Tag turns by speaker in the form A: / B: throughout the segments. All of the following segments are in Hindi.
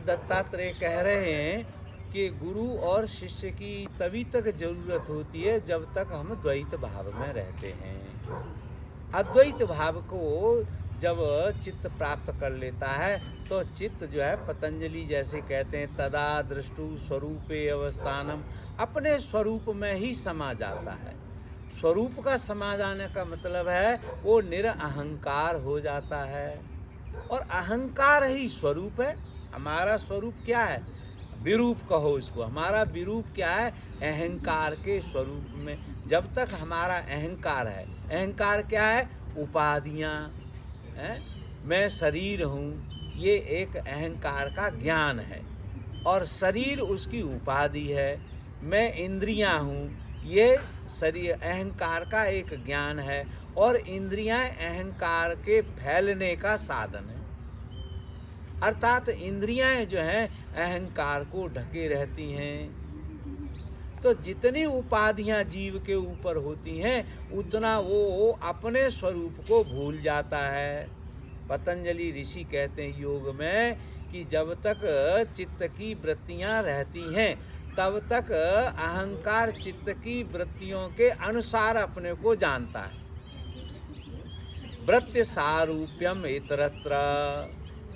A: दत्तात्रेय कह रहे हैं कि गुरु और शिष्य की तभी तक जरूरत होती है जब तक हम द्वैत भाव में रहते हैं। अद्वैत भाव को जब चित्त प्राप्त कर लेता है तो चित्त जो है, पतंजलि जैसे कहते हैं, तदा दृष्टु स्वरूपे अवस्थानम, अपने स्वरूप में ही समा जाता है। स्वरूप का समा जाने का मतलब है वो निरअहंकार हो जाता है, और अहंकार ही स्वरूप है। हमारा स्वरूप क्या है? विरूप कहो इसको। हमारा विरूप क्या है? अहंकार के स्वरूप में। जब तक हमारा अहंकार है, अहंकार क्या है? उपाधियाँ हैं, मैं शरीर हूँ, ये एक अहंकार का ज्ञान है, और शरीर उसकी उपाधि है। मैं इंद्रियां हूँ, ये शरीर अहंकार का एक ज्ञान है, और इंद्रियां अहंकार के फैलने का साधन है। अर्थात इंद्रियां जो हैं अहंकार को ढके रहती हैं। तो जितनी उपाधियां जीव के ऊपर होती हैं उतना वो अपने स्वरूप को भूल जाता है। पतंजलि ऋषि कहते हैं योग में कि जब तक चित्त की वृत्तियां रहती हैं तब तक अहंकार चित्त की वृत्तियों के अनुसार अपने को जानता है। वृत्ति सारूप्यम इतरत्र,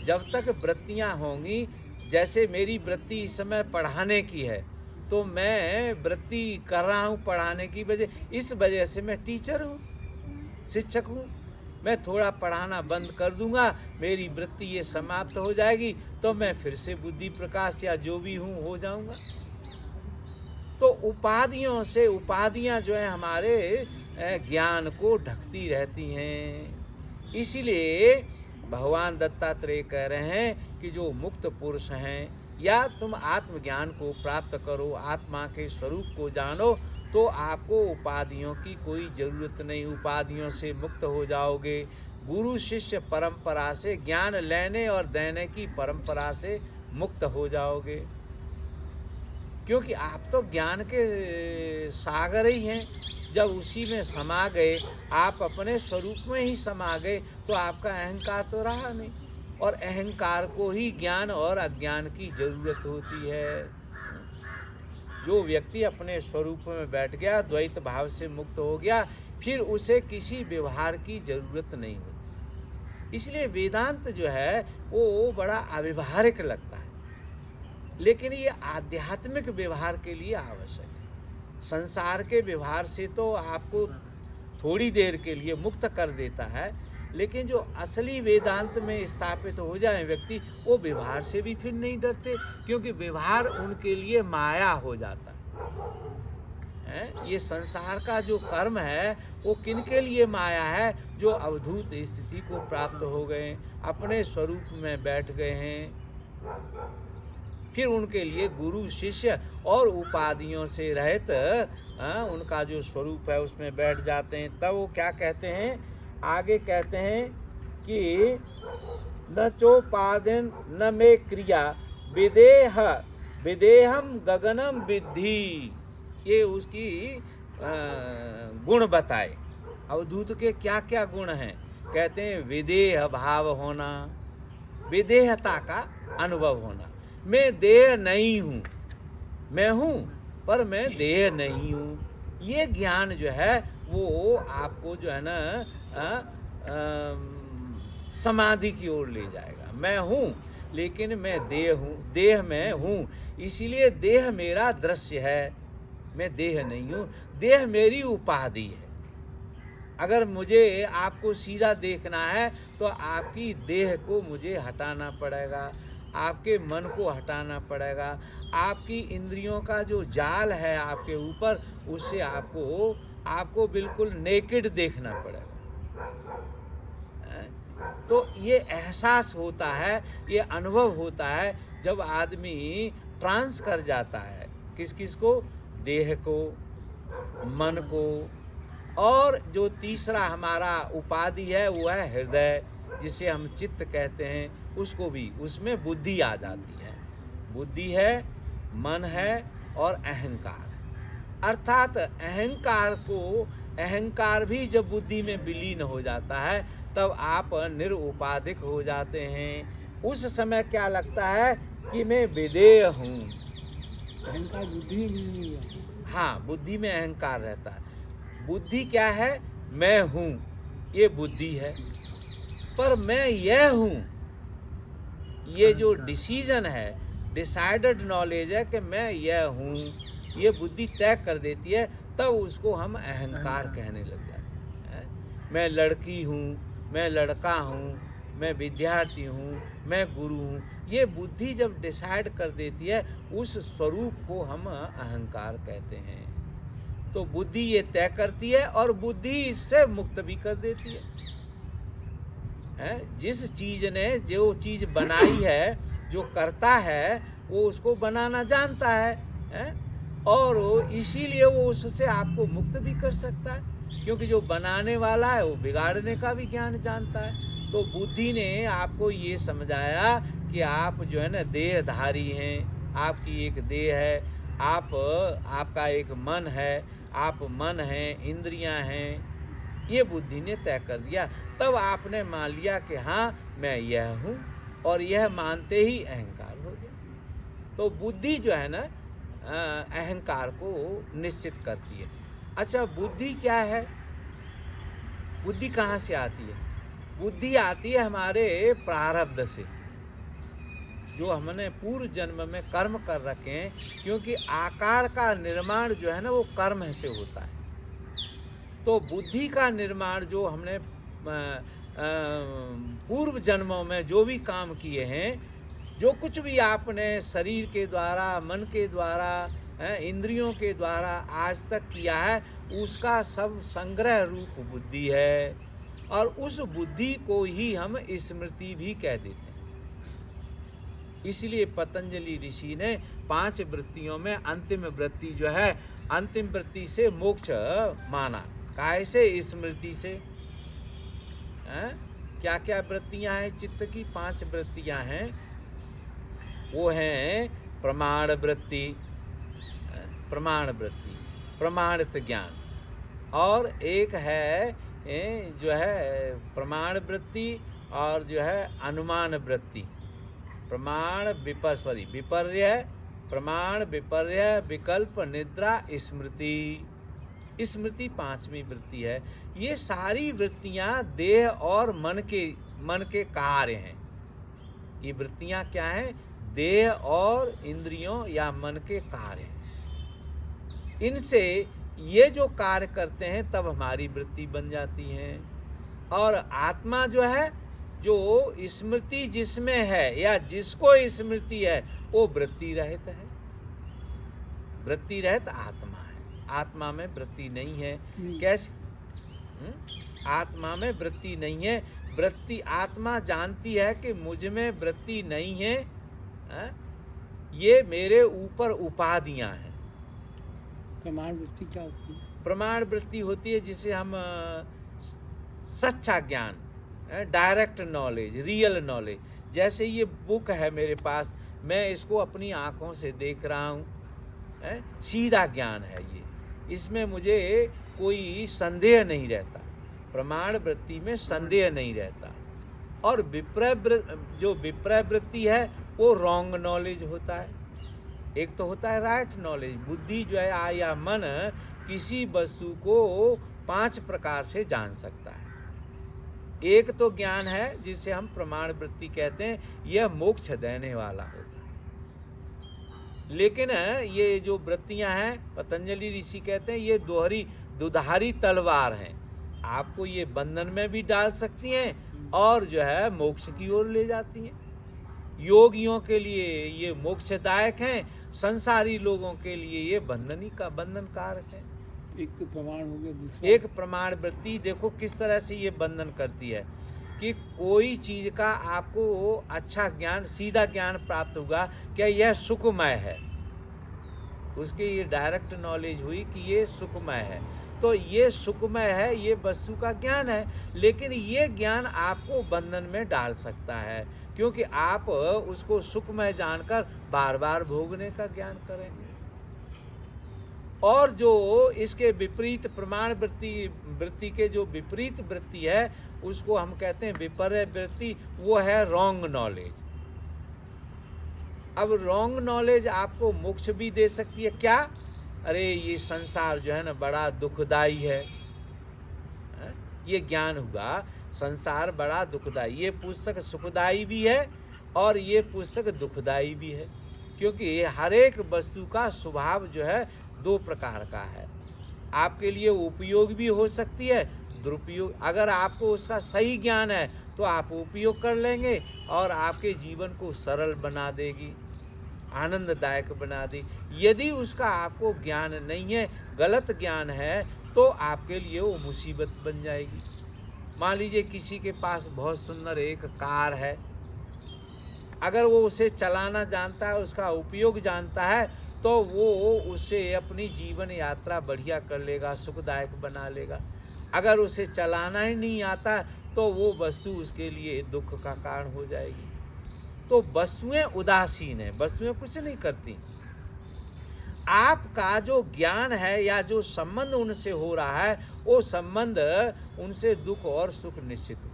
A: जब तक वृत्तियां होंगी, जैसे मेरी वृत्ति इस समय पढ़ाने की है तो मैं वृत्ति कर रहा हूँ पढ़ाने की वजह, इस वजह से मैं टीचर हूँ, शिक्षक हूँ। मैं थोड़ा पढ़ाना बंद कर दूंगा, मेरी वृत्ति ये समाप्त हो जाएगी तो मैं फिर से बुद्धि प्रकाश या जो भी हूँ हो जाऊंगा। तो उपाधियों से, उपाधियां जो है हमारे ज्ञान को ढकती रहती हैं। इसीलिए भगवान दत्तात्रेय कह रहे हैं कि जो मुक्त पुरुष हैं, या तुम आत्मज्ञान को प्राप्त करो, आत्मा के स्वरूप को जानो, तो आपको उपाधियों की कोई ज़रूरत नहीं, उपाधियों से मुक्त हो जाओगे। गुरु शिष्य परंपरा से, ज्ञान लेने और देने की परंपरा से मुक्त हो जाओगे, क्योंकि आप तो ज्ञान के सागर ही हैं। जब उसी में समा गए, आप अपने स्वरूप में ही समा गए, तो आपका अहंकार तो रहा नहीं, और अहंकार को ही ज्ञान और अज्ञान की जरूरत होती है। जो व्यक्ति अपने स्वरूप में बैठ गया, द्वैत भाव से मुक्त हो गया, फिर उसे किसी व्यवहार की जरूरत नहीं होती। इसलिए वेदांत जो है वो बड़ा अव्यवहारिक लगता है, लेकिन ये आध्यात्मिक व्यवहार के लिए आवश्यक है। संसार के व्यवहार से तो आपको थोड़ी देर के लिए मुक्त कर देता है, लेकिन जो असली वेदांत में स्थापित हो जाए व्यक्ति, वो व्यवहार से भी फिर नहीं डरते, क्योंकि व्यवहार उनके लिए माया हो जाता है। ये संसार का जो कर्म है वो किनके लिए माया है? जो अवधूत स्थिति को प्राप्त हो गए, अपने स्वरूप में बैठ गए हैं, फिर उनके लिए गुरु शिष्य और उपाधियों से रहित उनका जो स्वरूप है उसमें बैठ जाते हैं। तब वो क्या कहते हैं? आगे कहते हैं कि न चोपादिन न मे क्रिया विदेहम गगनम विद्धि। ये उसकी गुण बताए। अवधूत के क्या क्या गुण हैं? कहते हैं विदेह भाव होना, विदेहता का अनुभव होना। मैं देह नहीं हूँ, मैं हूँ पर मैं देह नहीं हूँ। ये ज्ञान जो है वो आपको जो है ना समाधि की ओर ले जाएगा। मैं हूँ लेकिन मैं देह हूँ, देह में हूँ, इसीलिए देह मेरा दृश्य है, मैं देह नहीं हूँ। देह मेरी उपाधि है। अगर मुझे आपको सीधा देखना है तो आपकी देह को मुझे हटाना पड़ेगा, आपके मन को हटाना पड़ेगा, आपकी इंद्रियों का जो जाल है आपके ऊपर, उससे आपको बिल्कुल नेकेड देखना पड़ेगा। तो ये एहसास होता है, ये अनुभव होता है जब आदमी ट्रांस कर जाता है। किस किस को? देह को, मन को, और जो तीसरा हमारा उपाधि है वो है हृदय, जिसे हम चित्त कहते हैं, उसको भी, उसमें बुद्धि आ जाती है। बुद्धि है, मन है और अहंकार है। अर्थात अहंकार भी जब बुद्धि में विलीन हो जाता है तब आप निरुपाधिक हो जाते हैं। उस समय क्या लगता है कि मैं विदेय हूँ।
B: अहंकार बुद्धि में भी नहीं हुआ।
A: हाँ, बुद्धि में अहंकार रहता है। बुद्धि क्या है? मैं हूँ, ये बुद्धि है। पर मैं यह हूँ, ये जो डिसीजन है, डिसाइडेड नॉलेज है कि मैं यह हूँ, ये बुद्धि तय कर देती है, तब उसको हम अहंकार कहने लग जाते हैं। मैं लड़की हूँ, मैं लड़का हूँ, मैं विद्यार्थी हूँ, मैं गुरु हूँ, ये बुद्धि जब डिसाइड कर देती है, उस स्वरूप को हम अहंकार कहते हैं। तो बुद्धि ये तय करती है और बुद्धि इससे मुक्त भी कर देती है। जिस चीज ने जो चीज बनाई है, जो करता है, वो उसको बनाना जानता है? और इसीलिए वो उससे आपको मुक्त भी कर सकता है, क्योंकि जो बनाने वाला है वो बिगाड़ने का भी ज्ञान जानता है। तो बुद्धि ने आपको ये समझाया कि आप जो है ना देहधारी हैं, आपकी एक देह है, आपका एक मन है, आप मन हैं, इंद्रियां हैं, ये बुद्धि ने तय कर दिया। तब आपने मान लिया कि हाँ मैं यह हूँ, और यह मानते ही अहंकार हो गया। तो बुद्धि जो है ना अहंकार को निश्चित करती है। अच्छा, बुद्धि क्या है? बुद्धि कहाँ से आती है? बुद्धि आती है हमारे प्रारब्ध से, जो हमने पूर्व जन्म में कर्म कर रखे हैं, क्योंकि आकार का निर्माण जो है ना वो कर्म से होता है। तो बुद्धि का निर्माण जो हमने पूर्व जन्मों में जो भी काम किए हैं, जो कुछ भी आपने शरीर के द्वारा, मन के द्वारा, इंद्रियों के द्वारा आज तक किया है, उसका सब संग्रह रूप बुद्धि है, और उस बुद्धि को ही हम स्मृति भी कह देते हैं। इसलिए पतंजलि ऋषि ने 5 वृत्तियों में अंतिम वृत्ति जो है, अंतिम वृत्ति से मोक्ष माना। कैसे? स्मृति से। क्या क्या वृत्तियां हैं चित्त की? 5 वृत्तियां हैं। वो हैं प्रमाण वृत्ति, प्रमाण वृत्ति, प्रमाणित ज्ञान, और एक है जो है प्रमाण वृत्ति, और जो है अनुमान वृत्ति। प्रमाण विपर्य, प्रमाण, विपर्य, विकल्प, निद्रा, स्मृति। स्मृति 5वीं वृत्ति है। ये सारी वृत्तियां देह और मन के कार्य हैं। ये वृत्तियां क्या हैं? देह और इंद्रियों या मन के कार्य हैं। इनसे ये जो कार्य करते हैं तब हमारी वृत्ति बन जाती हैं। और आत्मा जो है, जो स्मृति जिसमें है या जिसको स्मृति है, वो वृत्ति रहित है। वृत्ति रहित आत्मा है। आत्मा में वृत्ति नहीं है। कैसे? आत्मा में वृत्ति नहीं है। वृत्ति, आत्मा जानती है कि मुझ में वृत्ति नहीं है, ये मेरे ऊपर उपाधियां हैं।
B: प्रमाण वृत्ति क्या होती है?
A: प्रमाण वृत्ति होती है जिसे हम सच्चा ज्ञान, डायरेक्ट नॉलेज, रियल नॉलेज। जैसे ये बुक है मेरे पास, मैं इसको अपनी आँखों से देख रहा हूँ, सीधा ज्ञान है ये, इसमें मुझे कोई संदेह नहीं रहता। प्रमाण वृत्ति में संदेह नहीं रहता। और जो विप्रय वृत्ति है वो रॉन्ग नॉलेज होता है। एक तो होता है राइट नॉलेज। बुद्धि जो है या मन किसी वस्तु को 5 प्रकार से जान सकता है। एक तो ज्ञान है जिसे हम प्रमाण वृत्ति कहते हैं, यह मोक्ष देने वाला होता है। लेकिन ये जो वृत्तियां हैं, पतंजलि ऋषि कहते हैं ये दुधारी तलवार हैं। आपको ये बंधन में भी डाल सकती हैं और जो है मोक्ष की ओर ले जाती हैं। योगियों के लिए ये मोक्षदायक हैं, संसारी लोगों के लिए ये बंधन कारक है।
B: एक तो प्रमाण हो गया, दूसरा
A: एक प्रमाण वृत्ति देखो किस तरह से ये बंधन करती है कि कोई चीज का आपको अच्छा ज्ञान, सीधा ज्ञान प्राप्त होगा, क्या यह सुखमय है, उसकी ये डायरेक्ट नॉलेज हुई कि ये सुखमय है। तो ये सुखमय है, ये वस्तु का ज्ञान है, लेकिन ये ज्ञान आपको बंधन में डाल सकता है, क्योंकि आप उसको सुखमय जानकर बार बार भोगने का ज्ञान करेंगे। और जो इसके विपरीत प्रमाण वृत्ति के जो विपरीत वृत्ति है, उसको हम कहते हैं विपर्य वृत्ति। वो है रॉन्ग नॉलेज। अब रॉन्ग नॉलेज आपको मोक्ष भी दे सकती है। क्या? अरे ये संसार जो है ना बड़ा दुखदाई है। ये ज्ञान हुआ संसार बड़ा दुखदाई। ये पुस्तक सुखदाई भी है और ये पुस्तक दुखदाई भी है, क्योंकि हर एक वस्तु का स्वभाव जो है दो प्रकार का है। आपके लिए उपयोग भी हो सकती है, दुरुपयोग। अगर आपको उसका सही ज्ञान है तो आप उपयोग कर लेंगे और आपके जीवन को सरल बना देगी, आनंददायक बना दी। यदि उसका आपको ज्ञान नहीं है, गलत ज्ञान है, तो आपके लिए वो मुसीबत बन जाएगी। मान लीजिए किसी के पास बहुत सुंदर एक कार है, अगर वो उसे चलाना जानता है, उसका उपयोग जानता है, तो वो उससे अपनी जीवन यात्रा बढ़िया कर लेगा, सुखदायक बना लेगा। अगर उसे चलाना ही नहीं आता तो वो वस्तु उसके लिए दुख का कारण हो जाएगी। तो वस्तुएं उदासीन है, वस्तुएं कुछ नहीं करती। आपका जो ज्ञान है या जो संबंध उनसे हो रहा है, वो संबंध उनसे दुख और सुख निश्चित हो।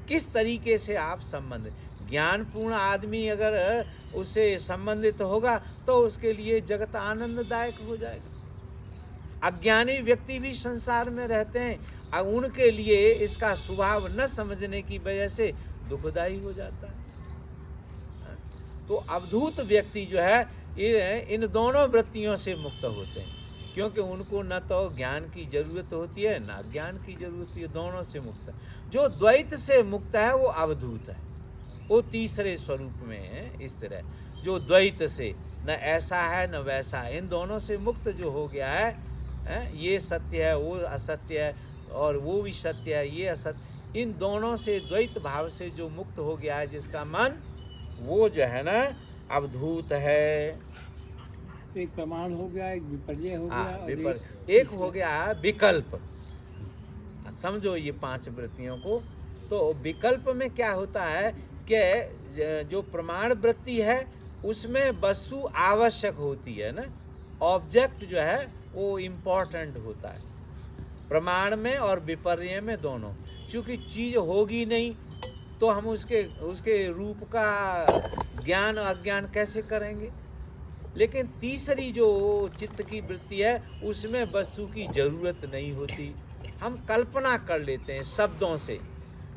A: किस तरीके से आप संबंध, ज्ञानपूर्ण आदमी अगर उससे संबंधित होगा तो उसके लिए जगत आनंददायक हो जाएगा। अज्ञानी व्यक्ति भी संसार में रहते हैं, उनके लिए इसका स्वभाव न समझने की वजह से दुखदायी हो जाता है। तो अवधूत व्यक्ति जो है ये इन दोनों वृत्तियों से मुक्त होते हैं, क्योंकि उनको न तो ज्ञान की जरूरत होती है न ज्ञान की जरूरत है, दोनों से मुक्त है। जो द्वैत से मुक्त है वो अवधूत है, वो तीसरे स्वरूप में है। इस तरह जो द्वैत से न ऐसा है न वैसा है, इन दोनों से मुक्त जो हो गया है, ये सत्य है वो असत्य है और वो भी सत्य है ये असत्य, इन दोनों से द्वैत भाव से जो मुक्त हो गया है जिसका मन, वो जो है ना अवधूत है।
B: एक प्रमाण हो गया, एक विपर्य हो गया और
A: एक हो गया विकल्प। समझो ये 5 वृत्तियों को। तो विकल्प में क्या होता है कि जो प्रमाण वृत्ति है उसमें वस्तु आवश्यक होती है ना, ऑब्जेक्ट जो है वो इम्पोर्टेंट होता है प्रमाण में और विपर्य में दोनों। चूँकि चीज़ होगी नहीं तो हम उसके रूप का ज्ञान अज्ञान कैसे करेंगे। लेकिन तीसरी जो चित्त की वृत्ति है उसमें वस्तु की जरूरत नहीं होती, हम कल्पना कर लेते हैं शब्दों से,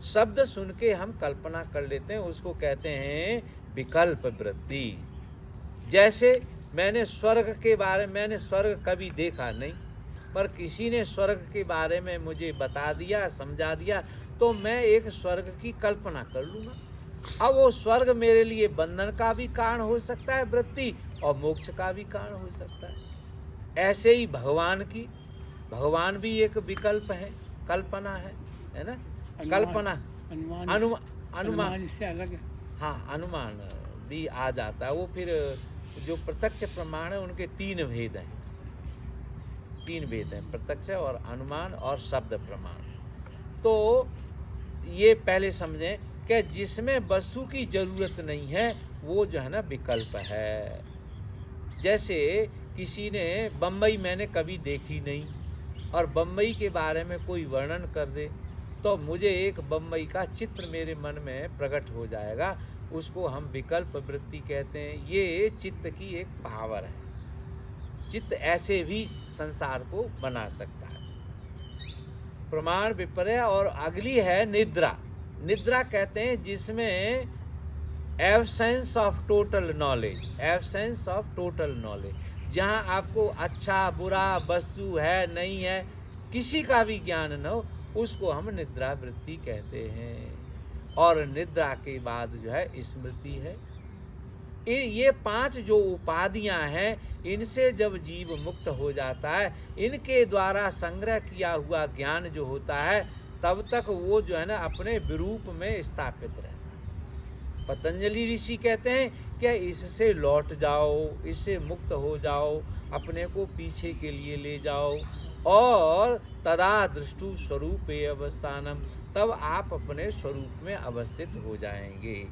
A: शब्द सुन के हम कल्पना कर लेते हैं, उसको कहते हैं विकल्प वृत्ति। जैसे मैंने स्वर्ग के बारे में, मैंने स्वर्ग कभी देखा नहीं, पर किसी ने स्वर्ग के बारे में मुझे बता दिया, समझा दिया, तो मैं एक स्वर्ग की कल्पना कर लूँगा। अब वो स्वर्ग मेरे लिए बंधन का भी कारण हो सकता है वृत्ति, और मोक्ष का भी कारण हो सकता है। ऐसे ही भगवान भी एक विकल्प है, कल्पना है ना। कल्पना अनुमान
B: इससे अलग है।
A: हाँ, अनुमान भी आ जाता है। वो फिर जो प्रत्यक्ष प्रमाण है उनके 3 भेद हैं, 3 भेद हैं, प्रत्यक्ष और अनुमान और शब्द प्रमाण। तो ये पहले समझें कि जिसमें वस्तु की जरूरत नहीं है वो जो है ना विकल्प है। जैसे किसी ने बम्बई मैंने कभी देखी नहीं और बम्बई के बारे में कोई वर्णन कर दे, तो मुझे एक बम्बई का चित्र मेरे मन में प्रकट हो जाएगा, उसको हम विकल्प वृत्ति कहते हैं। ये चित्त की एक पावर है, चित्त ऐसे भी संसार को बना सकता है। प्रमाण विपर्य। और अगली है निद्रा। निद्रा कहते हैं जिसमें absence of total knowledge, absence of total knowledge, जहाँ आपको अच्छा बुरा वस्तु है नहीं है किसी का भी ज्ञान न हो, उसको हम निद्रा वृत्ति कहते हैं। और निद्रा के बाद जो है स्मृति है। ये 5 जो उपाधियां हैं, इनसे जब जीव मुक्त हो जाता है, इनके द्वारा संग्रह किया हुआ ज्ञान जो होता है, तब तक वो जो है ना अपने विरूप में स्थापित रहता है। पतंजलि ऋषि कहते हैं कि इससे लौट जाओ, इससे मुक्त हो जाओ, अपने को पीछे के लिए ले जाओ, और तदा दृष्टु स्वरूपे अवस्थानम, तब आप अपने स्वरूप में अवस्थित हो जाएंगे।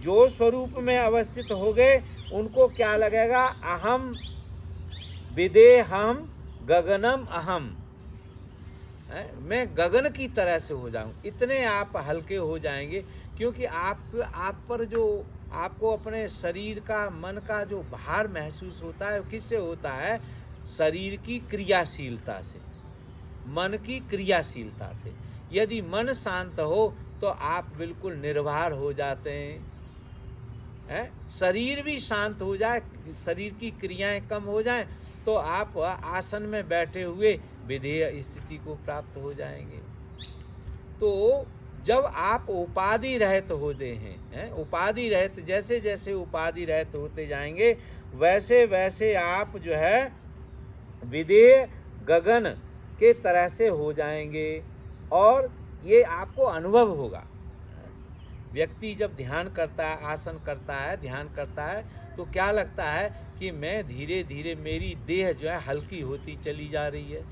A: जो स्वरूप में अवस्थित हो गए उनको क्या लगेगा, अहम विदेहम गगनम अहम, मैं गगन की तरह से हो जाऊं। इतने आप हल्के हो जाएंगे, क्योंकि आप पर जो आपको अपने शरीर का, मन का जो भार महसूस होता है, वो किससे होता है? शरीर की क्रियाशीलता से, मन की क्रियाशीलता से। यदि मन शांत हो तो आप बिल्कुल निर्भर हो जाते हैं। शरीर भी शांत हो जाए, शरीर की क्रियाएं कम हो जाएं, तो आप आसन में बैठे हुए विधेय स्थिति को प्राप्त हो जाएंगे। तो जब आप उपाधि रहित होते हैं, उपाधि रहित, जैसे जैसे उपाधि रहित होते जाएंगे, वैसे वैसे आप जो है विधेय गगन के तरह से हो जाएंगे, और ये आपको अनुभव होगा। व्यक्ति जब ध्यान करता है, आसन करता है, ध्यान करता है, तो क्या लगता है कि मैं धीरे धीरे, मेरी देह जो है हल्की होती चली जा रही है।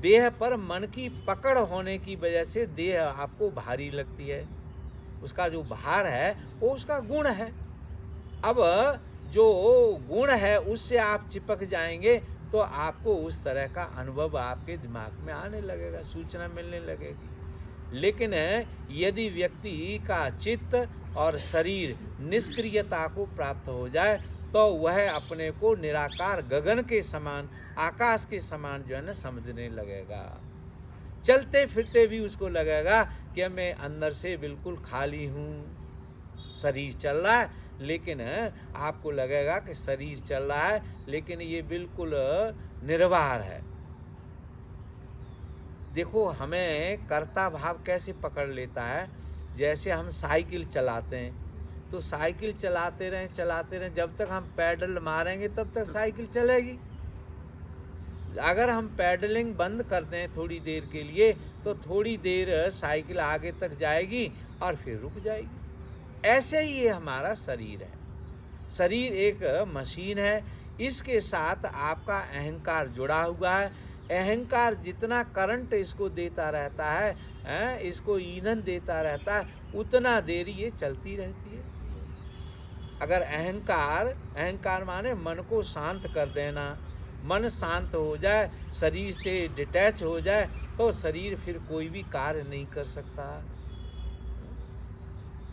A: देह पर मन की पकड़ होने की वजह से देह आपको भारी लगती है। उसका जो भार है वो उसका गुण है। अब जो गुण है उससे आप चिपक जाएंगे तो आपको उस तरह का अनुभव आपके दिमाग में आने लगेगा, सूचना मिलने लगेगी। लेकिन यदि व्यक्ति का चित्त और शरीर निष्क्रियता को प्राप्त हो जाए तो वह अपने को निराकार गगन के समान, आकाश के समान जो है ना समझने लगेगा। चलते फिरते भी उसको लगेगा कि मैं अंदर से बिल्कुल खाली हूँ। शरीर चल रहा है लेकिन आपको लगेगा कि शरीर चल रहा है लेकिन ये बिल्कुल निर्वार है। देखो हमें कर्ता भाव कैसे पकड़ लेता है। जैसे हम साइकिल चलाते हैं तो साइकिल चलाते रहें, जब तक हम पैडल मारेंगे तब तक साइकिल चलेगी। अगर हम पैडलिंग बंद कर दें थोड़ी देर के लिए तो थोड़ी देर साइकिल आगे तक जाएगी और फिर रुक जाएगी। ऐसे ही ये हमारा शरीर है। शरीर एक मशीन है, इसके साथ आपका अहंकार जुड़ा हुआ है। अहंकार जितना करंट इसको देता रहता है, इसको ईंधन देता रहता है, उतना देर ये चलती रहती है। अगर अहंकार माने मन को शांत कर देना, मन शांत हो जाए, शरीर से डिटैच हो जाए तो शरीर फिर कोई भी कार्य नहीं कर सकता।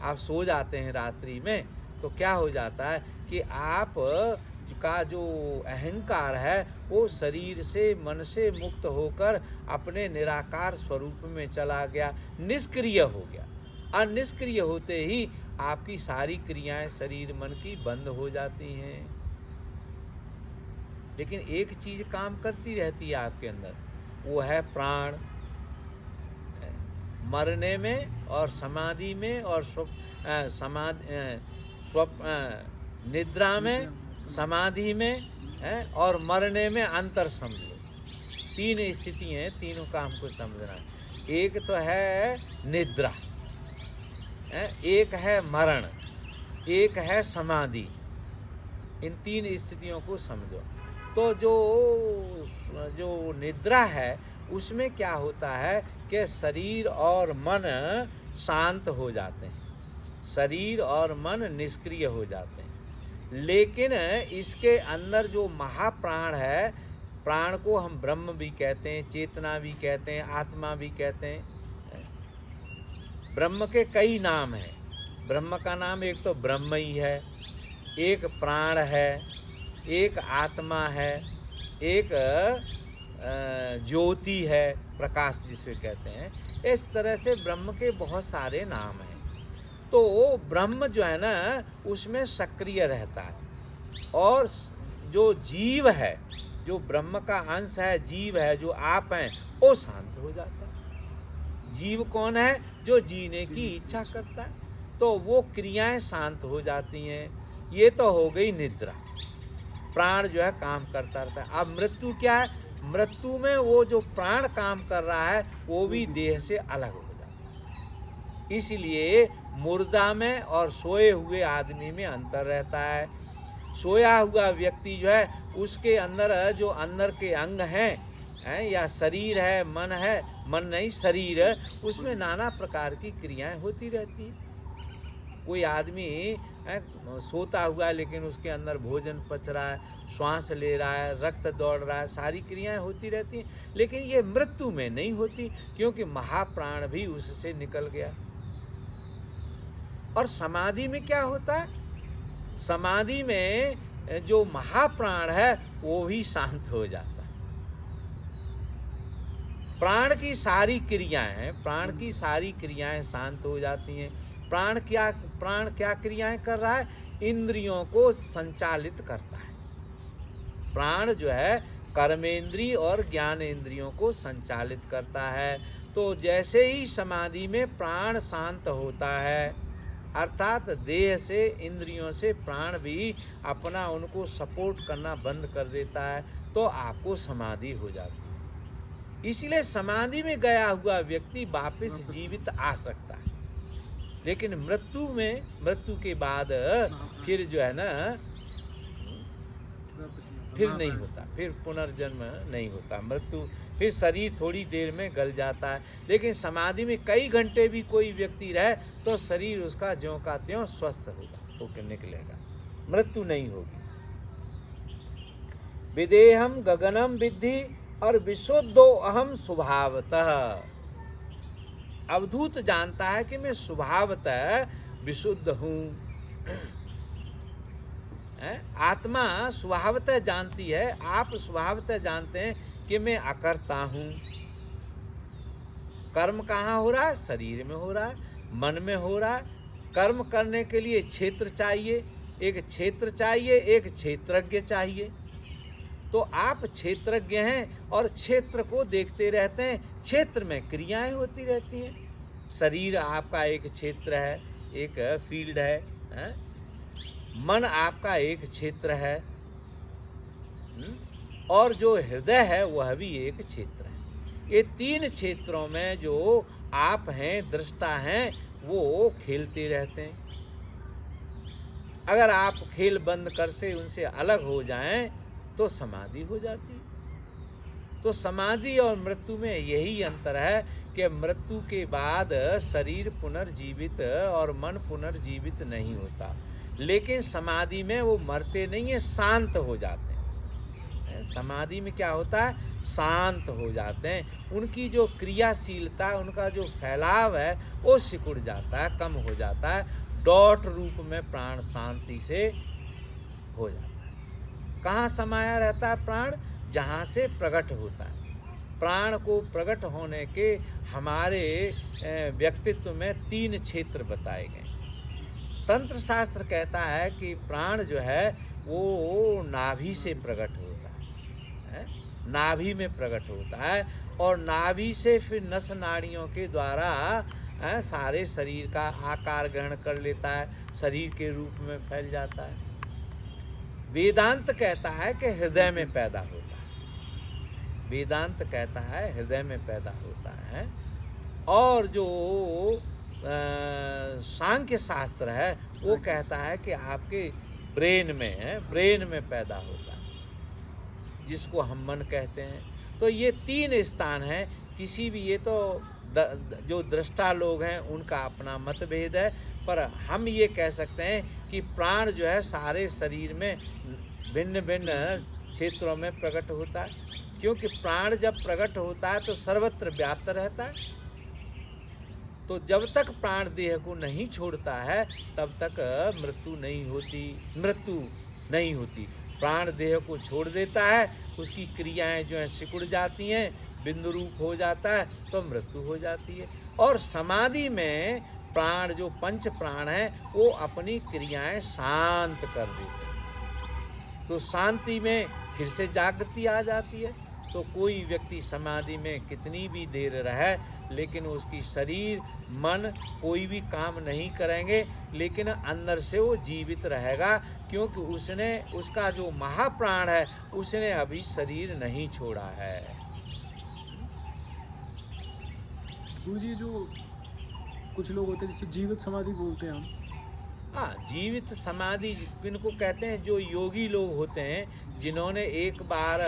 A: आप सो जाते हैं रात्रि में तो क्या हो जाता है कि आप का जो अहंकार है वो शरीर से, मन से मुक्त होकर अपने निराकार स्वरूप में चला गया, निष्क्रिय हो गया। और निष्क्रिय होते ही आपकी सारी क्रियाएं शरीर मन की बंद हो जाती हैं। लेकिन एक चीज काम करती रहती है आपके अंदर, वो है प्राण। मरने में और समाधि में और निद्रा में, समाधि में और मरने में अंतर समझो। तीन स्थिति हैं, तीनों का हमको समझना है। एक तो है निद्रा, एक है मरण, एक है समाधि। इन तीन स्थितियों को समझो। तो जो निद्रा है उसमें क्या होता है कि शरीर और मन शांत हो जाते हैं, शरीर और मन निष्क्रिय हो जाते हैं। लेकिन इसके अंदर जो महाप्राण है, प्राण को हम ब्रह्म भी कहते हैं, चेतना भी कहते हैं, आत्मा भी कहते हैं। ब्रह्म के कई नाम हैं। ब्रह्म का नाम एक तो ब्रह्म ही है, एक प्राण है, एक आत्मा है, एक ज्योति है, प्रकाश जिसे कहते हैं। इस तरह से ब्रह्म के बहुत सारे नाम हैं। तो ब्रह्म जो है ना उसमें सक्रिय रहता है, और जो जीव है, जो ब्रह्म का अंश है, जीव है, जो आप हैं, वो शांत हो जाता है। जीव कौन है? जो जीने की इच्छा करता है, तो वो क्रियाएं शांत हो जाती हैं। ये तो हो गई निद्रा। प्राण जो है काम करता रहता है। अब मृत्यु क्या है? मृत्यु में वो जो प्राण काम कर रहा है वो भी देह से अलग हो जाता है। इसलिए मुर्दा में और सोए हुए आदमी में अंतर रहता है। सोया हुआ व्यक्ति जो है उसके अंदर जो अंदर के अंग हैं या शरीर है, मन है, मन नहीं शरीर, उसमें नाना प्रकार की क्रियाएं होती रहती हैं। कोई आदमी सोता हुआ है लेकिन उसके अंदर भोजन पच रहा है, श्वास ले रहा है, रक्त दौड़ रहा है, सारी क्रियाएं होती रहती हैं। लेकिन ये मृत्यु में नहीं होती, क्योंकि महाप्राण भी उससे निकल गया। और समाधि में क्या होता है? समाधि में जो महाप्राण है वो भी शांत हो जाता है। प्राण की सारी क्रियाएं शांत हो जाती हैं। प्राण क्या क्रियाएं कर रहा है? इंद्रियों को संचालित करता है। प्राण जो है कर्मेंद्रिय और ज्ञानेंद्रियों को संचालित करता है। तो जैसे ही समाधि में प्राण शांत होता है, अर्थात देह से, इंद्रियों से प्राण भी अपना उनको सपोर्ट करना बंद कर देता है, तो आपको समाधि हो जाती है। इसलिए समाधि में गया हुआ व्यक्ति वापस जीवित आ सकता है, लेकिन मृत्यु के बाद फिर जो है ना, फिर नहीं होता, फिर पुनर्जन्म नहीं होता। मृत्यु, फिर शरीर थोड़ी देर में गल जाता है। लेकिन समाधि में कई घंटे भी कोई व्यक्ति रहे तो शरीर उसका ज्यों का त्यों स्वस्थ होकर निकलेगा, मृत्यु नहीं होगी। विदेहम गगनम विद्धि और विशुद्धो अहम स्वभावतः। अवधूत जानता है कि मैं स्वभावतः विशुद्ध हूँ। आत्मा स्वभावतः जानती है, आप स्वभावतः जानते हैं कि मैं अकर्ता हूँ। कर्म कहाँ हो रहा है? शरीर में हो रहा है, मन में हो रहा है। कर्म करने के लिए क्षेत्र चाहिए, एक क्षेत्रज्ञ चाहिए। तो आप क्षेत्रज्ञ हैं और क्षेत्र को देखते रहते हैं, क्षेत्र में क्रियाएं होती रहती हैं। शरीर आपका एक क्षेत्र है, एक फील्ड है? मन आपका एक क्षेत्र है, और जो हृदय है वह भी एक क्षेत्र है। ये 3 क्षेत्रों में जो आप हैं, दृष्टा हैं, वो खेलते रहते हैं। अगर आप खेल बंद कर से उनसे अलग हो जाएं तो समाधि हो जाती है। तो समाधि और मृत्यु में यही अंतर है कि मृत्यु के बाद शरीर पुनर्जीवित और मन पुनर्जीवित नहीं होता, लेकिन समाधि में वो मरते नहीं है, शांत हो जाते हैं। समाधि में क्या होता है? शांत हो जाते हैं। उनकी जो क्रियाशीलता, उनका जो फैलाव है वो सिकुड़ जाता है, कम हो जाता है। डॉट रूप में प्राण शांति से हो जाता है। कहाँ समाया रहता है प्राण? जहाँ से प्रकट होता है। प्राण को प्रकट होने के हमारे व्यक्तित्व में 3 क्षेत्र बताए गए। तंत्र शास्त्र कहता है कि प्राण जो है वो नाभि से प्रकट होता है, नाभि में प्रकट होता है, और नाभि से फिर नस नाड़ियों के द्वारा सारे शरीर का आकार ग्रहण कर लेता है, शरीर के रूप में फैल जाता है। वेदांत कहता है कि हृदय में पैदा होता है, वेदांत कहता है हृदय में पैदा होता है। और जो सांख्य शास्त्र है वो कहता है कि आपके ब्रेन में पैदा होता है, जिसको हम मन कहते हैं। तो ये 3 स्थान हैं। किसी भी, ये तो जो दृष्टा लोग हैं उनका अपना मतभेद है, पर हम ये कह सकते हैं कि प्राण जो है सारे शरीर में भिन्न भिन्न क्षेत्रों में प्रकट होता है, क्योंकि प्राण जब प्रकट होता है तो सर्वत्र व्याप्त रहता है। तो जब तक प्राण देह को नहीं छोड़ता है तब तक मृत्यु नहीं होती। प्राण देह को छोड़ देता है, उसकी क्रियाएं जो हैं सिकुड़ जाती हैं, बिंदु रूप हो जाता है, तो मृत्यु हो जाती है। और समाधि में प्राण, जो 5 प्राण हैं, वो अपनी क्रियाएं शांत कर देते हैं। तो शांति में फिर से जागृति आ जाती है। तो कोई व्यक्ति समाधि में कितनी भी देर रहे, लेकिन उसकी शरीर मन कोई भी काम नहीं करेंगे, लेकिन अंदर से वो जीवित रहेगा, क्योंकि उसका जो महाप्राण है उसने अभी शरीर नहीं छोड़ा है।
B: गुरुजी, जो कुछ लोग होते हैं जिसको जीवित समाधि बोलते हैं हम।
A: हाँ, जीवित समाधि किनको कहते हैं? जो योगी लोग होते हैं, जिन्होंने एक बार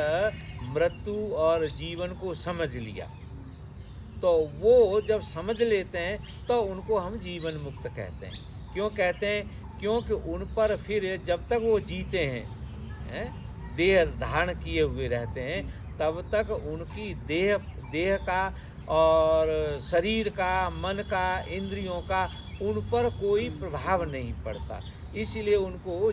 A: मृत्यु और जीवन को समझ लिया, तो वो जब समझ लेते हैं तो उनको हम जीवन मुक्त कहते हैं। क्यों कहते हैं? क्योंकि उन पर फिर जब तक वो जीते हैं, देह धारण किए हुए रहते हैं, तब तक उनकी देह का और शरीर का, मन का, इंद्रियों का उन पर कोई प्रभाव नहीं पड़ता, इसलिए उनको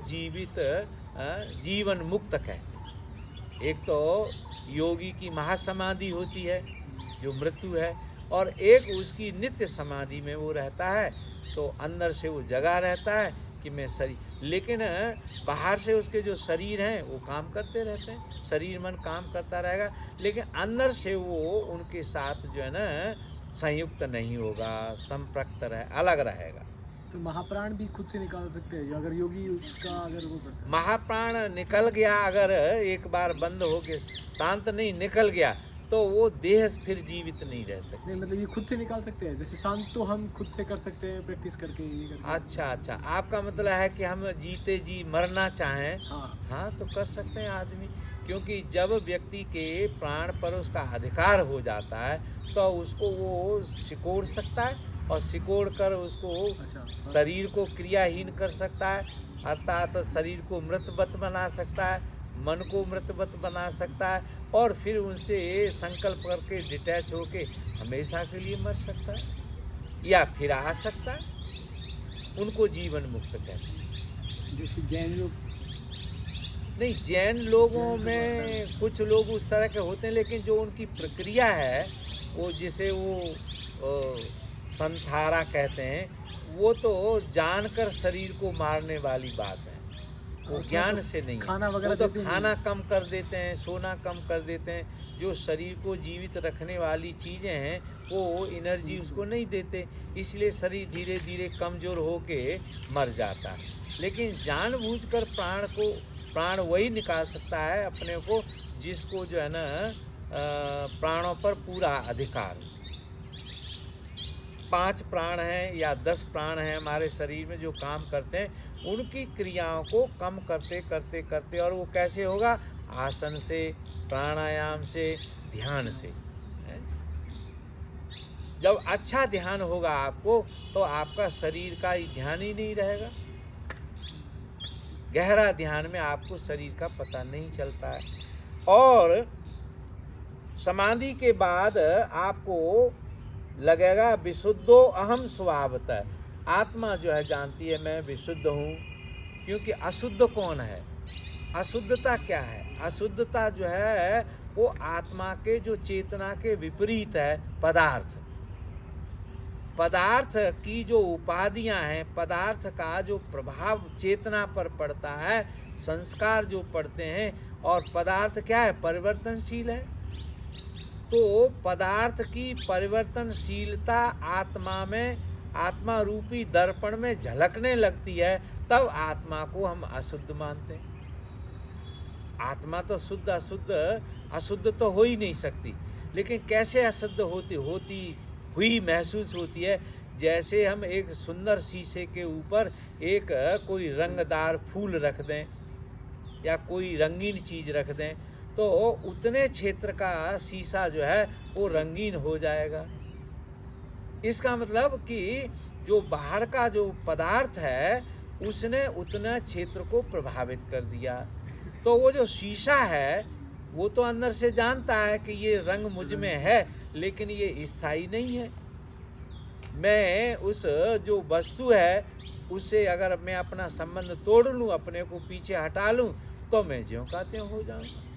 A: जीवन मुक्त कहते हैं। एक तो योगी की महासमाधि होती है जो मृत्यु है, और एक उसकी नित्य समाधि में वो रहता है, तो अंदर से वो जगा रहता है कि मैं शरीर, लेकिन बाहर से उसके जो शरीर हैं वो काम करते रहते हैं, शरीर मन काम करता रहेगा, लेकिन अंदर से वो उनके साथ जो है ना संयुक्त नहीं होगा, संपृक्त अलग रहेगा।
B: तो महाप्राण भी खुद से निकाल सकते हैं अगर योगी उसका अगर वो करता है?
A: महाप्राण निकल गया, अगर एक बार बंद हो के शांत नहीं निकल गया, तो वो देह फिर जीवित नहीं रह सकते।
B: नहीं मतलब ये खुद से निकाल सकते हैं, जैसे शांत तो हम खुद से कर सकते हैं प्रैक्टिस करके, ये करके।
A: अच्छा, आपका मतलब है कि हम जीते जी मरना चाहें?
B: हाँ
A: तो कर सकते हैं आदमी, क्योंकि जब व्यक्ति के प्राण पर उसका अधिकार हो जाता है तो उसको वो सिकोड़ सकता है, और सिकोड़ कर उसको
B: अच्छा
A: शरीर को क्रियाहीन कर सकता है, अर्थात शरीर को मृतवत बना सकता है, मन को मृतवत बना सकता है, और फिर उनसे संकल्प करके डिटैच होके हमेशा के लिए मर सकता है या फिर आ सकता है। उनको जीवन मुक्त कहते हैं।
B: जैसे जैन लोग,
A: नहीं, जैन लोगों
B: जैन
A: में कुछ लोग उस तरह के होते हैं, लेकिन जो उनकी प्रक्रिया है वो जिसे वो संथारा कहते हैं, वो तो जानकर शरीर को मारने वाली बात है, वो ज्ञान से नहीं है।
B: खाना वगैरह
A: वो तो
B: देते हैं।
A: खाना कम कर देते हैं, सोना कम कर देते हैं, जो शरीर को जीवित रखने वाली चीज़ें हैं वो एनर्जी उसको नहीं देते, इसलिए शरीर धीरे धीरे कमज़ोर होके मर जाता है। लेकिन जानबूझकर प्राण वही निकाल सकता है अपने को जिसको जो है ना प्राणों पर पूरा अधिकार हो। 5 प्राण हैं या 10 प्राण हैं हमारे शरीर में जो काम करते हैं, उनकी क्रियाओं को कम करते करते करते, और वो कैसे होगा? आसन से, प्राणायाम से, ध्यान से। जब अच्छा ध्यान होगा आपको, तो आपका शरीर का ध्यान ही नहीं रहेगा। गहरा ध्यान में आपको शरीर का पता नहीं चलता है, और समाधि के बाद आपको लगेगा विशुद्धो अहम स्वभावतः, आत्मा जो है जानती है मैं विशुद्ध हूँ। क्योंकि अशुद्ध कौन है? अशुद्धता क्या है? अशुद्धता जो है वो आत्मा के जो चेतना के विपरीत है, पदार्थ की जो उपाधियां हैं, पदार्थ का जो प्रभाव चेतना पर पड़ता है, संस्कार जो पड़ते हैं, और पदार्थ क्या है? परिवर्तनशील है। तो पदार्थ की परिवर्तनशीलता आत्मा में, आत्मा रूपी दर्पण में झलकने लगती है, तब आत्मा को हम अशुद्ध मानते हैं। आत्मा तो शुद्ध अशुद्ध तो हो ही नहीं सकती, लेकिन कैसे अशुद्ध होती हुई महसूस होती है? जैसे हम एक सुंदर शीशे के ऊपर एक कोई रंगदार फूल रख दें या कोई रंगीन चीज़ रख दें, तो उतने क्षेत्र का शीशा जो है वो रंगीन हो जाएगा। इसका मतलब कि जो बाहर का जो पदार्थ है उसने उतना क्षेत्र को प्रभावित कर दिया। तो वो जो शीशा है वो तो अंदर से जानता है कि ये रंग मुझ में है, लेकिन ये स्थायी नहीं है। मैं उस जो वस्तु है उससे अगर मैं अपना संबंध तोड़ लूँ, अपने को पीछे हटा लूँ, तो मैं ज्यों का त्यों हो जाऊँगा।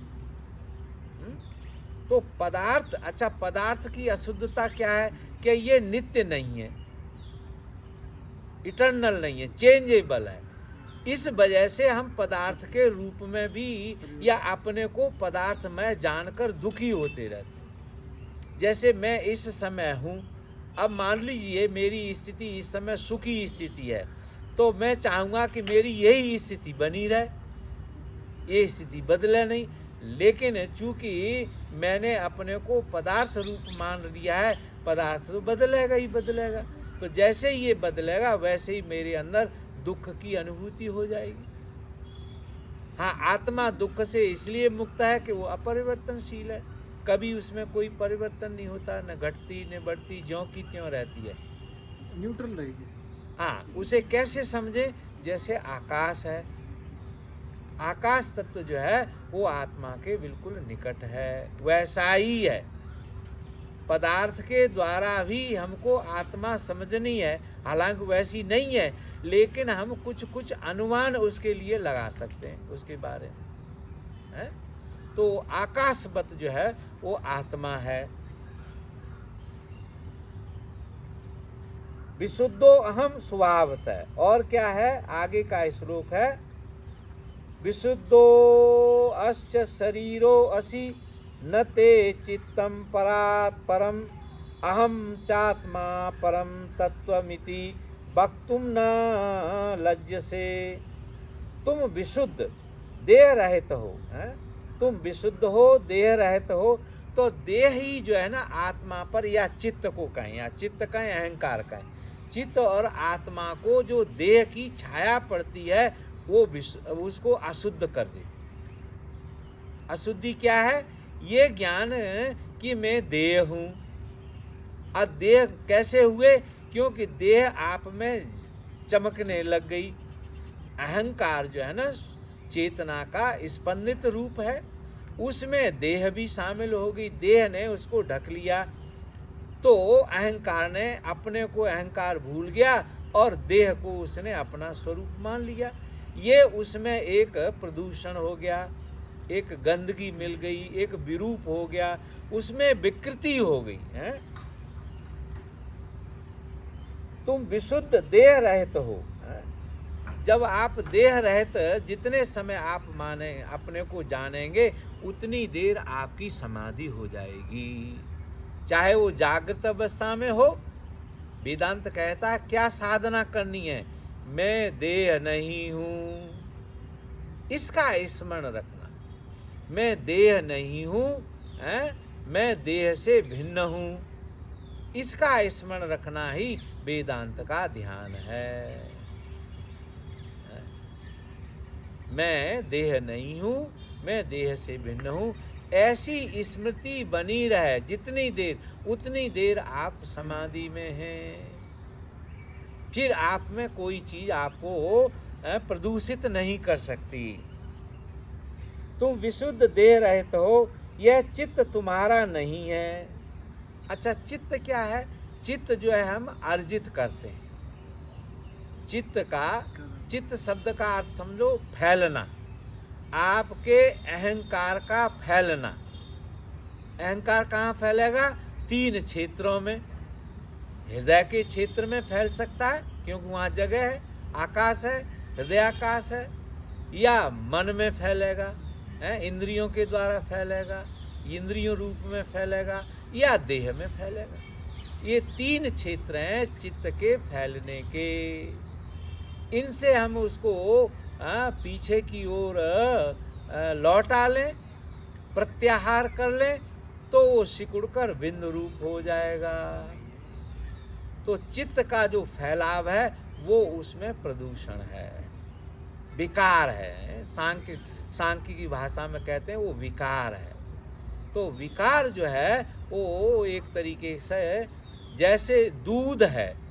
A: तो पदार्थ, अच्छा पदार्थ की अशुद्धता क्या है? कि ये नित्य नहीं है, इटर्नल नहीं है, चेंजेबल है। इस वजह से हम पदार्थ के रूप में भी या अपने को पदार्थ में जानकर दुखी होते रहते। जैसे मैं इस समय हूँ, अब मान लीजिए मेरी स्थिति इस समय सुखी स्थिति है, तो मैं चाहूँगा कि मेरी यही स्थिति बनी रहे, ये स्थिति बदले नहीं। लेकिन चूँकि मैंने अपने को पदार्थ रूप मान लिया है, पदार्थ तो बदलेगा ही बदलेगा। तो जैसे ही ये बदलेगा वैसे ही मेरे अंदर दुख की अनुभूति हो जाएगी। हाँ, आत्मा दुख से इसलिए मुक्त है कि वो अपरिवर्तनशील है, कभी उसमें कोई परिवर्तन नहीं होता, न घटती न बढ़ती, ज्यों की त्यों रहती है,
B: न्यूट्रल रहेगी।
A: हाँ, उसे कैसे समझे? जैसे आकाश है, आकाश तत्व जो है वो आत्मा के बिल्कुल निकट है, वैसा ही है। पदार्थ के द्वारा भी हमको आत्मा समझनी है, हालांकि वैसी नहीं है, लेकिन हम कुछ कुछ अनुमान उसके लिए लगा सकते हैं उसके बारे में, है? तो आकाशवत जो है वो आत्मा है। विशुद्धो अहम स्वभावतः। और क्या है, आगे का श्लोक है, विशुद्धो अस्य शरीरो असि न ते चित्तम परात् परम अहम चात्मा परम तत्वमिति वक्तुम न लज्जसे। तुम विशुद्ध देह रहित हो, हैं? तुम विशुद्ध हो, देह रहित हो, तो देह ही जो है ना आत्मा पर, या चित्त को कहें, या चित्त कहें, अहंकार कहें, चित्त और आत्मा को जो देह की छाया पड़ती है वो उसको अशुद्ध कर देती। अशुद्धि क्या है? ये ज्ञान कि मैं देह हूँ। अब देह कैसे हुए? क्योंकि देह आप में चमकने लग गई। अहंकार जो है ना चेतना का स्पंदित रूप है, उसमें देह भी शामिल हो गई। देह ने उसको ढक लिया, तो अहंकार ने अपने को अहंकार भूल गया और देह को उसने अपना स्वरूप मान लिया। ये उसमें एक प्रदूषण हो गया, एक गंदगी मिल गई, एक विरूप हो गया, उसमें विकृति हो गई है। तुम विशुद्ध देह रहित हो। जब आप देह रहित जितने समय आप माने अपने को जानेंगे, उतनी देर आपकी समाधि हो जाएगी, चाहे वो जागृत अवस्था में हो। वेदांत कहता है क्या साधना करनी है? मैं देह नहीं हूँ, इसका स्मरण रखना। मैं देह नहीं हूँ, मैं देह से भिन्न हूँ, इसका स्मरण रखना ही वेदांत का ध्यान है। मैं देह नहीं हूँ, मैं देह से भिन्न हूँ, ऐसी स्मृति बनी रहे जितनी देर, उतनी देर आप समाधि में हैं। फिर आप में कोई चीज आपको प्रदूषित नहीं कर सकती। तुम विशुद्ध देह रहित हो, यह चित्त तुम्हारा नहीं है। अच्छा, चित्त क्या है? चित्त जो है हम अर्जित करते हैं। चित्त शब्द का अर्थ समझो फैलना, आपके अहंकार का फैलना। अहंकार कहाँ फैलेगा? 3 क्षेत्रों में। हृदय के क्षेत्र में फैल सकता है क्योंकि वहाँ जगह है, आकाश है, हृदयाकाश है। या मन में फैलेगा, इंद्रियों के द्वारा फैलेगा, इंद्रियों रूप में फैलेगा, या देह में फैलेगा। ये 3 क्षेत्र हैं चित्त के फैलने के। इनसे हम उसको पीछे की ओर लौटा लें, प्रत्याहार कर लें, तो वो सिकुड़कर बिंदु रूप हो जाएगा। तो चित्त का जो फैलाव है वो उसमें प्रदूषण है, विकार है। सांख्य की भाषा में कहते हैं वो विकार है। तो विकार जो है वो एक तरीके से जैसे दूध है,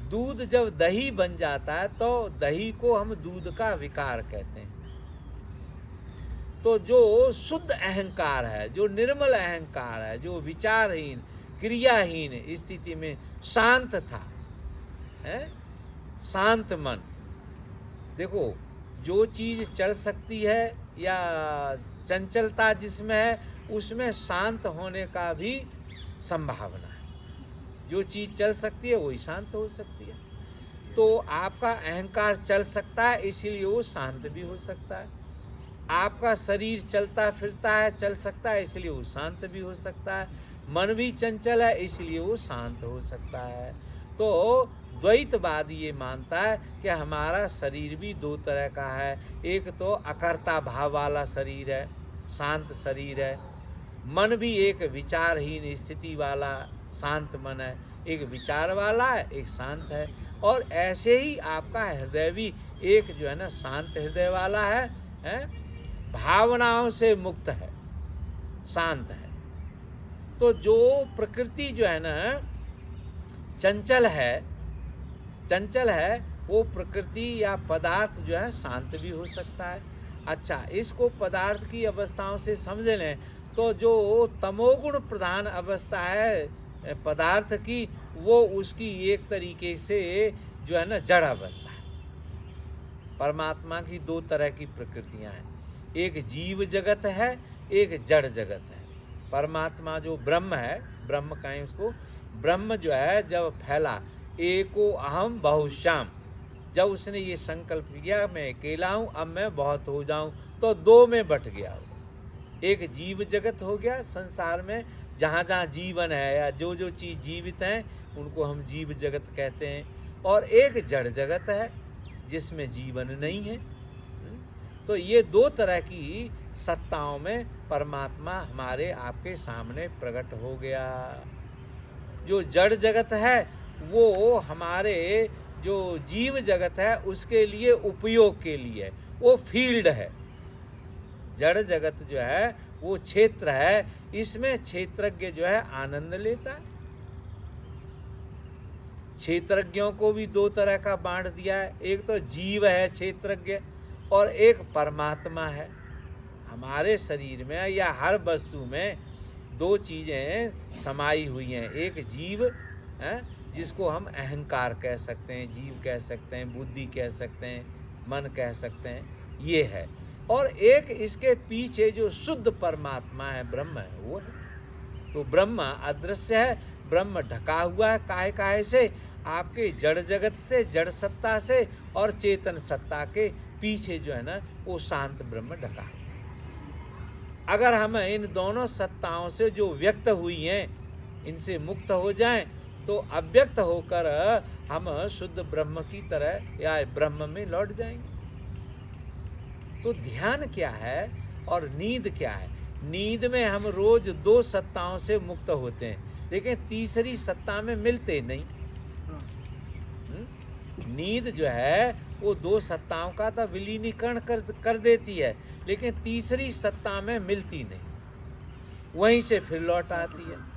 A: दूध जब दही बन जाता है तो दही को हम दूध का विकार कहते हैं। तो जो शुद्ध अहंकार है, जो निर्मल अहंकार है, जो विचारहीन क्रियाहीन स्थिति में शांत था, शांत मन। देखो, जो चीज चल सकती है या चंचलता जिसमें है, उसमें शांत होने का भी संभावना है। जो चीज चल सकती है वही शांत हो सकती है। तो आपका अहंकार चल सकता है, इसीलिए वो शांत भी हो सकता है। आपका शरीर चलता फिरता है, चल सकता है, इसलिए वो शांत भी हो सकता है। मन भी चंचल है, इसलिए वो शांत हो सकता है। तो द्वैतवाद ये मानता है कि हमारा शरीर भी 2 तरह का है। एक तो अकर्ता भाव वाला शरीर है, शांत शरीर है। मन भी एक विचारहीन स्थिति वाला शांत मन है, एक विचार वाला है, एक शांत है। और ऐसे ही आपका हृदय भी एक जो है ना शांत हृदय वाला है, भावनाओं से मुक्त है, शांत है। तो जो प्रकृति जो है ना चंचल है, वो प्रकृति या पदार्थ जो है शांत भी हो सकता है। अच्छा, इसको पदार्थ की अवस्थाओं से समझ लें तो जो तमोगुण प्रधान अवस्था है पदार्थ की, वो उसकी एक तरीके से जो है ना जड़ अवस्था है। परमात्मा की दो तरह की प्रकृतियां हैं, एक जीव जगत है, एक जड़ जगत है। परमात्मा जो ब्रह्म है, ब्रह्म कहें उसको, ब्रह्म जो है जब फैला, एको अहम बहुश्याम, जब उसने ये संकल्प किया मैं अकेला हूँ, अब मैं बहुत हो जाऊँ, तो दो में बट गया। एक जीव जगत हो गया संसार में, जहाँ जहाँ जीवन है या जो जो चीज़ जीवित हैं उनको हम जीव जगत कहते हैं, और एक जड़ जगत है जिसमें जीवन नहीं है। तो ये दो तरह की सत्ताओं में परमात्मा हमारे आपके सामने प्रकट हो गया। जो जड़ जगत है वो हमारे जो जीव जगत है उसके लिए उपयोग के लिए, वो फील्ड है। जड़ जगत जो है वो क्षेत्र है, इसमें क्षेत्रज्ञ जो है आनंद लेता है। क्षेत्रज्ञों को भी दो तरह का बांट दिया है, एक तो जीव है क्षेत्रज्ञ और एक परमात्मा है। हमारे शरीर में या हर वस्तु में दो चीज़ें समाई हुई हैं, एक जीव है जिसको हम अहंकार कह सकते हैं, जीव कह सकते हैं, बुद्धि कह सकते हैं, मन कह सकते हैं, ये है, और एक इसके पीछे जो शुद्ध परमात्मा है, ब्रह्म है, वो है। तो ब्रह्म अदृश्य है, ब्रह्म ढका हुआ है काहे काहे से, आपके जड़ जगत से, जड़ सत्ता से, और चेतन सत्ता के पीछे जो है ना वो शांत ब्रह्म ढका है। अगर हम इन दोनों सत्ताओं से जो व्यक्त हुई हैं इनसे मुक्त हो जाएं तो अव्यक्त होकर हम शुद्ध ब्रह्म की तरह या ब्रह्म में लौट जाएंगे। तो ध्यान क्या है और नींद क्या है? नींद में हम रोज दो सत्ताओं से मुक्त होते हैं, लेकिन तीसरी सत्ता में मिलते नहीं। नींद जो है वो दो सत्ताओं का तो विलीनीकरण कर देती है, लेकिन तीसरी सत्ता में मिलती नहीं, वहीं से फिर लौट आती है।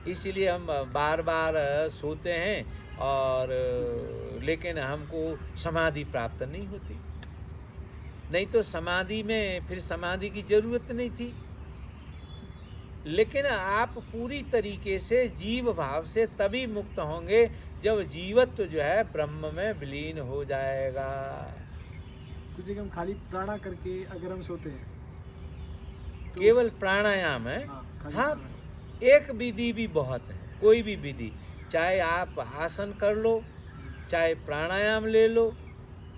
A: इसलिए हम बार बार सोते हैं और लेकिन हमको समाधि प्राप्त नहीं होती। नहीं तो समाधि में फिर समाधि की जरूरत नहीं थी। लेकिन आप पूरी तरीके से जीव भाव से तभी मुक्त होंगे जब जीवत्व जो है ब्रह्म में विलीन हो जाएगा।
B: कुछ हम खाली प्राणा करके अगर हम सोते हैं तो
A: केवल प्राणायाम है। हाँ, एक विधि भी बहुत है, कोई भी विधि, चाहे आप आसन कर लो, चाहे प्राणायाम ले लो,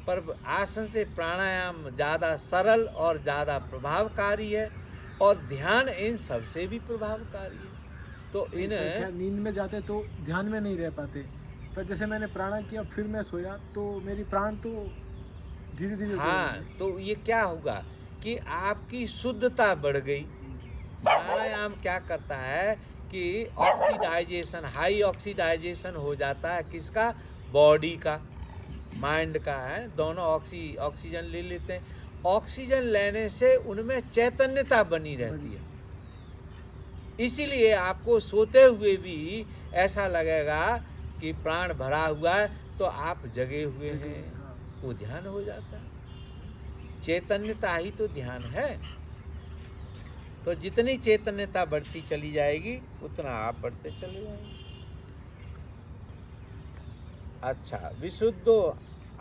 A: पर आसन से प्राणायाम ज़्यादा सरल और ज़्यादा प्रभावकारी है, और ध्यान इन सबसे भी प्रभावकारी है। तो इन
B: नींद में जाते तो ध्यान में नहीं रह पाते, पर जैसे मैंने प्राणा किया फिर मैं सोया तो मेरी प्राण तो धीरे धीरे,
A: हाँ, तो ये क्या होगा कि आपकी शुद्धता बढ़ गई। प्राणायाम क्या करता है कि ऑक्सीडाइजेशन, हाई ऑक्सीडाइजेशन हो जाता है, किसका? बॉडी का, माइंड का है, दोनों ऑक्सीजन ले लेते हैं। ऑक्सीजन लेने से उनमें चैतन्यता बनी रहती है, इसीलिए आपको सोते हुए भी ऐसा लगेगा कि प्राण भरा हुआ है तो आप जगे हुए हैं, वो ध्यान हो जाता है। चैतन्यता ही तो ध्यान है। तो जितनी चैतन्यता बढ़ती चली जाएगी उतना आप बढ़ते चले जाएंगे। अच्छा, विशुद्धो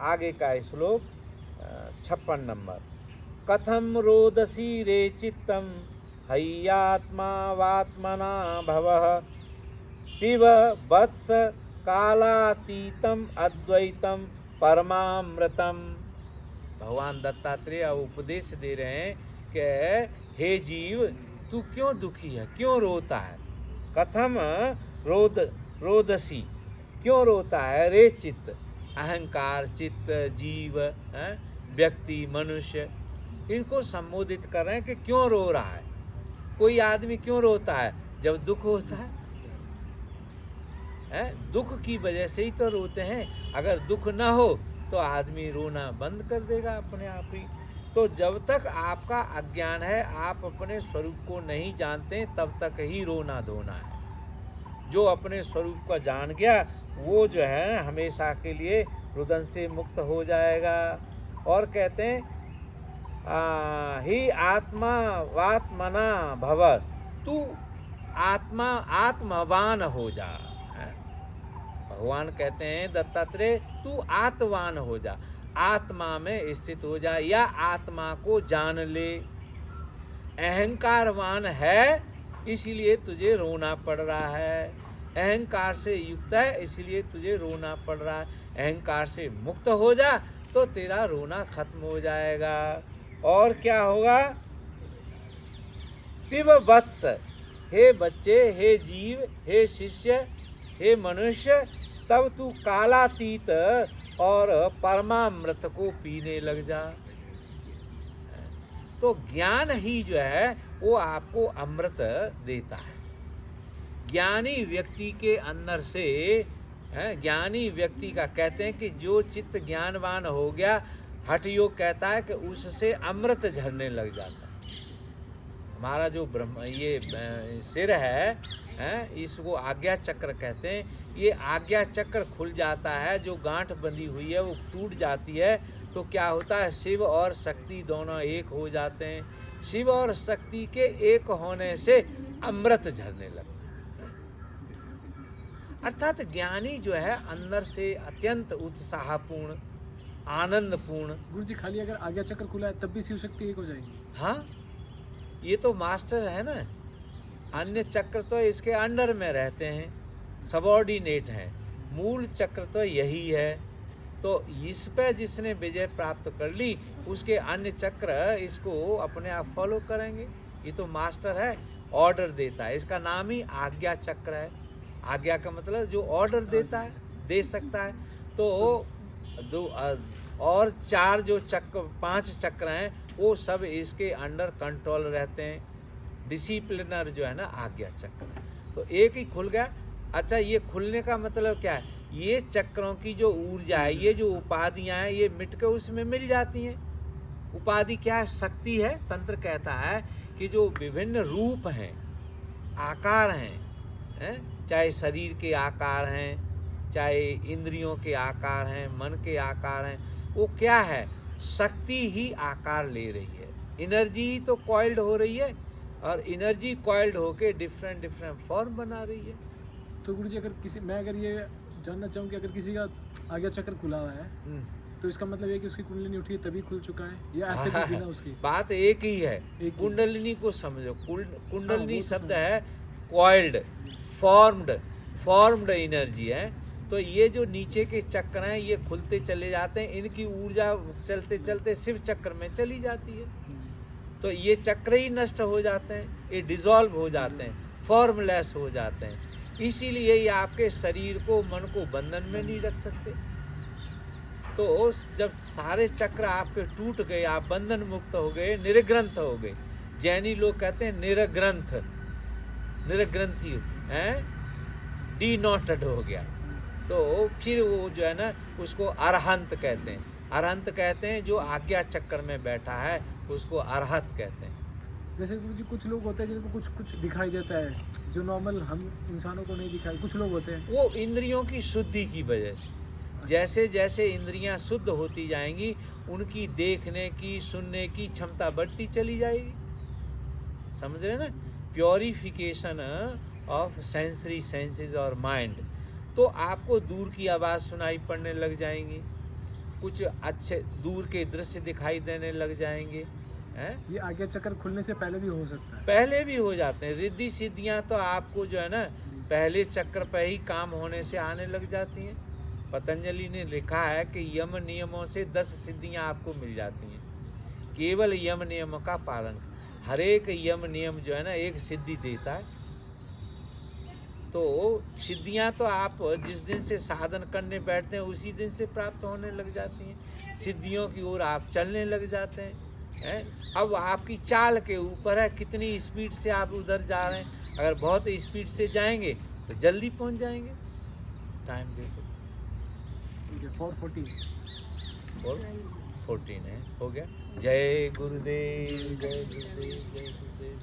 A: आगे का श्लोक 56 नंबर। कथम रोदसी रे चित्तम हय्यात्मा वात्मना भवः पिब वत्स कालातीतम अद्वैतम परमामृतम। भगवान दत्तात्रेय उपदेश दे रहे हैं कि हे जीव, तू क्यों दुखी है, क्यों रोता है? कथम रोदसी, क्यों रोता है? रे चित्त, अहंकार, चित्त, जीव, व्यक्ति, मनुष्य, इनको संबोधित कर रहे हैं कि क्यों रो रहा है। कोई आदमी क्यों रोता है? जब दुख होता है, दुख की वजह से ही तो रोते हैं। अगर दुख ना हो तो आदमी रोना बंद कर देगा अपने आप ही। तो जब तक आपका अज्ञान है, आप अपने स्वरूप को नहीं जानते, तब तक ही रोना धोना है। जो अपने स्वरूप को जान गया वो जो है हमेशा के लिए रुदन से मुक्त हो जाएगा। और कहते हैं ही आत्मा वात्मना भव, तू आत्मवान हो जा। भगवान कहते हैं दत्तात्रेय, तू आत्मवान हो जा, आत्मा में स्थित हो जा, या आत्मा को जान ले। अहंकारवान है इसीलिए तुझे रोना पड़ रहा है, अहंकार से युक्त है इसलिए तुझे रोना पड़ रहा है। अहंकार से मुक्त हो जा तो तेरा रोना खत्म हो जाएगा। और क्या होगा? पिब वत्स, हे बच्चे, हे जीव, हे शिष्य, हे मनुष्य, तब तू कालातीत और परमामृत को पीने लग जा। तो ज्ञान ही जो है वो आपको अमृत देता है। ज्ञानी व्यक्ति के अंदर से, ज्ञानी व्यक्ति का कहते हैं कि जो चित्त ज्ञानवान हो गया, हठ योग कहता है कि उससे अमृत झरने लग जाता है। हमारा जो ब्रह्म ये सिर है, इसको आज्ञा चक्र कहते हैं। ये आज्ञा चक्र खुल जाता है, जो गांठ बंधी हुई है वो टूट जाती है, तो क्या होता है? शिव और शक्ति दोनों एक हो जाते हैं। शिव और शक्ति के एक होने से अमृत झरने लगता है। अर्थात ज्ञानी जो है अंदर से अत्यंत उत्साहपूर्ण, आनंदपूर्ण।
B: गुरुजी खाली अगर आज्ञा चक्र खुला है तब भी शिव शक्ति एक हो जाएगी?
A: हाँ, ये तो मास्टर है ना, अन्य चक्र तो इसके अंडर में रहते हैं, सबॉर्डिनेट हैं। मूल चक्र तो यही है। तो इस पे जिसने विजय प्राप्त कर ली, उसके अन्य चक्र इसको अपने आप फॉलो करेंगे। ये तो मास्टर है, ऑर्डर देता है। इसका नाम ही आज्ञा चक्र है। आज्ञा का मतलब जो ऑर्डर देता है, दे सकता है। तो दो और चार जो चक्र, 5 चक्र हैं, वो सब इसके अंडर कंट्रोल रहते हैं। डिसिप्लिनर जो है ना, आज्ञा चक्र। तो एक ही खुल गया। अच्छा, ये खुलने का मतलब क्या है? ये चक्रों की जो ऊर्जा है, ये जो उपाधियां हैं, ये मिट के उसमें मिल जाती हैं। उपाधि क्या है? शक्ति है। तंत्र कहता है कि जो विभिन्न रूप हैं, आकार हैं, चाहे शरीर के आकार हैं, चाहे इंद्रियों के आकार हैं, मन के आकार हैं, वो क्या है? शक्ति ही आकार ले रही है। एनर्जी तो कॉइल्ड हो रही है, और एनर्जी कॉइल्ड होके डिफरेंट फॉर्म बना रही है।
B: तो गुरुजी मैं अगर ये जानना चाहूँ कि अगर किसी का आज्ञा चक्र खुला हुआ है, तो इसका मतलब है कि उसकी कुंडलिनी उठी है तभी खुल चुका है, या ऐसे भी बिना उसकी?
A: बात एक ही है। कुंडलिनी को समझो। कुंडलिनी शब्द है कॉइल्ड, फॉर्म्ड एनर्जी है। तो ये जो नीचे के चक्र हैं, ये खुलते चले जाते हैं, इनकी ऊर्जा चलते चलते शिव चक्र में चली जाती है। तो ये चक्र ही नष्ट हो जाते हैं, ये डिसॉल्व हो जाते हैं, फॉर्मलेस हो जाते हैं। इसीलिए ये आपके शरीर को, मन को बंधन में नहीं रख सकते। तो जब सारे चक्र आपके टूट गए, आप बंधन मुक्त हो गए, निर्ग्रंथ हो गए। जैनी लोग कहते हैं निर्ग्रंथी हैं, डिनोटेड हो गया। तो फिर वो जो है ना, उसको अरहंत कहते हैं। अरहंत कहते हैं जो आज्ञा चक्र में बैठा है, उसको अरहत कहते हैं।
B: जैसे गुरुजी कुछ लोग होते हैं जिनको कुछ दिखाई देता है, जो नॉर्मल हम इंसानों को नहीं दिखाई। कुछ लोग होते हैं,
A: वो इंद्रियों की शुद्धि की वजह से। जैसे जैसे इंद्रियां शुद्ध होती जाएंगी, उनकी देखने की, सुनने की क्षमता बढ़ती चली जाएगी। समझ रहे ना? प्योरिफिकेशन ऑफ सेंसरी सेंसेस और माइंड। तो आपको दूर की आवाज़ सुनाई पड़ने लग जाएंगी, कुछ अच्छे दूर के दृश्य दिखाई देने लग जाएंगे।
B: ये आज्ञा चक्र खुलने से पहले भी हो सकता है?
A: पहले भी हो जाते हैं। रिद्धि सिद्धियां तो आपको जो है ना, पहले चक्र पे ही काम होने से आने लग जाती हैं। पतंजलि ने लिखा है कि यम नियमों से 10 सिद्धियां आपको मिल जाती हैं। केवल यम नियम का पालन। हर एक यम नियम जो है ना, एक सिद्धि देता है। तो सिद्धियां तो आप जिस दिन से साधन करने बैठते हैं, उसी दिन से प्राप्त होने लग जाती हैं। सिद्धियों की ओर आप चलने लग जाते हैं। अब आपकी चाल के ऊपर है, कितनी स्पीड से आप उधर जा रहे हैं। अगर बहुत स्पीड से जाएंगे तो जल्दी पहुंच जाएंगे। टाइम देखो, 4:14 है, हो गया। जय गुरुदेव, जय गुरुदेव, जय गुरुदेव।